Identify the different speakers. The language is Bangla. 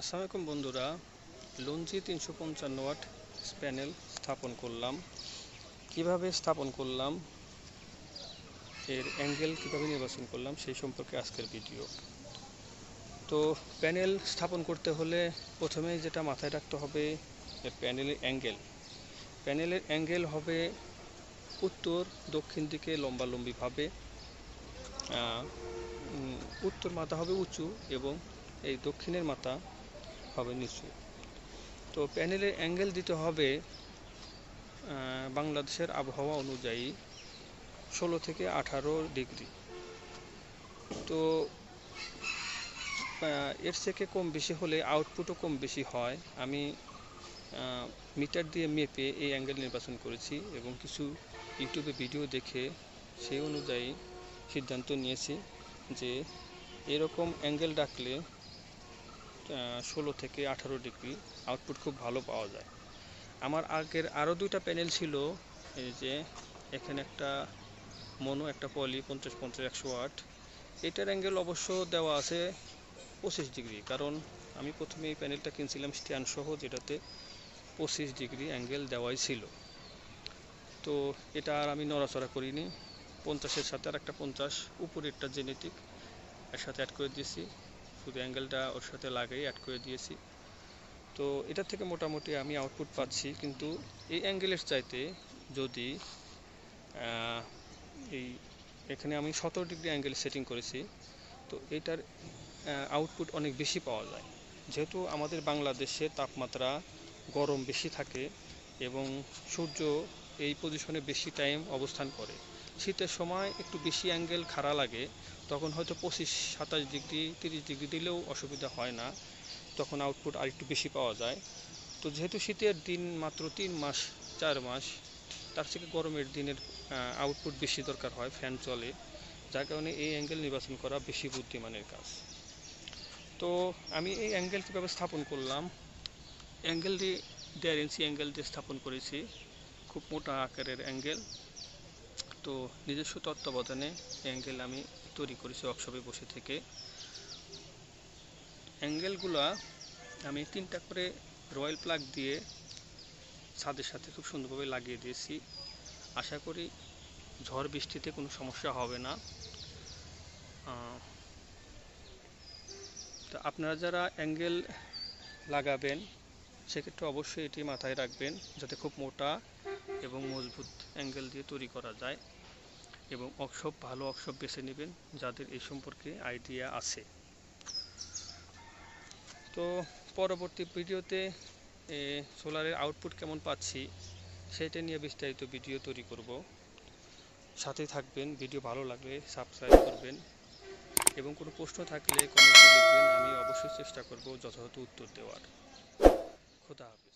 Speaker 1: আসসালামু আলাইকুম বন্ধুরা, লঞ্জি 355 ওয়াট প্যানেল স্থাপন করলাম। কিভাবে স্থাপন করলাম, এর অ্যাঙ্গেল কিভাবে নির্বাচন করলাম সেই সম্পর্কে আজকের ভিডিও। তো প্যানেল স্থাপন করতে হলে প্রথমেই যেটা মাথায় রাখতে হবে, প্যানেলের অ্যাঙ্গেল হবে উত্তর দক্ষিণ দিকে লম্বালম্বিভাবে। উত্তর মাথা হবে উঁচু এবং এই দক্ষিণের মাথা হবে নিচু। তো প্যানেলের অ্যাঙ্গেল দিতে হবে বাংলাদেশের আবহাওয়া অনুযায়ী 16 থেকে 18 ডিগ্রি। তো এর থেকে কম বেশি হলে আউটপুটও কম বেশি হয়। আমি মিটার দিয়ে মেপে এই অ্যাঙ্গেল নির্বাচন করেছি এবং কিছু ইউটিউবে ভিডিও দেখে সেই অনুযায়ী সিদ্ধান্ত নিয়েছি যে এরকম অ্যাঙ্গেল রাখলে 16 থেকে 18 ডিগ্রি আউটপুট খুব ভালো পাওয়া যায়। আমার আগের আরও দুইটা প্যানেল ছিল, এই যে এখানে একটা মনো, একটা পলি 50-50-100 ওয়াট। এটার অ্যাঙ্গেল অবশ্য দেওয়া আছে 25 ডিগ্রি, কারণ আমি প্রথমে এই প্যানেলটা কিনছিলাম স্ট্যান্ড সহ, যেটাতে 25 ডিগ্রি অ্যাঙ্গেল দেওয়াই ছিল। তো এটা আর আমি নড়াচড়া করিনি। 50-এর সাথে আর একটা 50 উপরেরটা জেনেটিক এর সাথে অ্যাড করে দিয়েছি, শুধু অ্যাঙ্গেলটা ওর সাথে লাগাই অ্যাড করে দিয়েছি। তো এটা থেকে মোটামুটি আমি আউটপুট পাচ্ছি, কিন্তু এই অ্যাঙ্গেলের চাইতে যদি এখানে আমি 17 ডিগ্রি অ্যাঙ্গেল সেটিং করেছি, তো এটার আউটপুট অনেক বেশি পাওয়া যায়। যেহেতু আমাদের বাংলাদেশে তাপমাত্রা গরম বেশি থাকে এবং সূর্য এই পজিশনে বেশি টাইম অবস্থান করে, শীতের সময় একটু বেশি অ্যাঙ্গেল খাড়া লাগে, তখন হয়তো 25-27 ডিগ্রি 30 ডিগ্রি দিলেও অসুবিধা হয় না, তখন আউটপুট আর একটু বেশি পাওয়া যায়। তো যেহেতু শীতের দিন মাত্র 3-4 মাস, তার থেকে গরমের দিনের আউটপুট বেশি দরকার হয়, ফ্যান চলে, যার কারণে এই অ্যাঙ্গেল নির্বাচন করা বেশি বুদ্ধিমানের কাজ। তো আমি এই অ্যাঙ্গেল কীভাবে স্থাপন করলাম, অ্যাঙ্গেলটি 1.5 ইঞ্চি অ্যাঙ্গেল দিয়ে স্থাপন করেছি, খুব মোটা আকারের অ্যাঙ্গেল। তো নিজস্ব তত্ত্বাবধানে অ্যাঙ্গেল আমি তৈরি করেছি ওয়ার্কশপে বসে থেকে। অ্যাঙ্গেলগুলা আমি 3টা করে রয়্যাল প্লাগ দিয়ে ছাদের সাথে খুব সুন্দরভাবে লাগিয়ে দিয়েছি। আশা করি ঝড় বৃষ্টিতে কোনো সমস্যা হবে না। তো আপনারা যারা অ্যাঙ্গেল লাগাবেন সেক্ষেত্রে অবশ্যই এটি মাথায় রাখবেন, যাতে খুব মোটা এবং মজবুত অ্যাঙ্গেল দিয়ে তৈরি করা যায়, এবং ভালো ওয়ার্কশপ বেছে নেবেন যাদের এই সম্পর্কে আইডিয়া আছে। তো পরবর্তী ভিডিওতে সোলারের আউটপুট কেমন পাচ্ছি সেটা নিয়ে বিস্তারিত ভিডিও তৈরি করব। সাথে থাকবেন। ভিডিও ভালো লাগলে সাবস্ক্রাইব করবেন এবং কোনো প্রশ্ন থাকলে কমেন্টে লিখবেন, আমি অবশ্যই চেষ্টা করব যথাযথ উত্তর দেওয়ার। খোদা হাফেজ।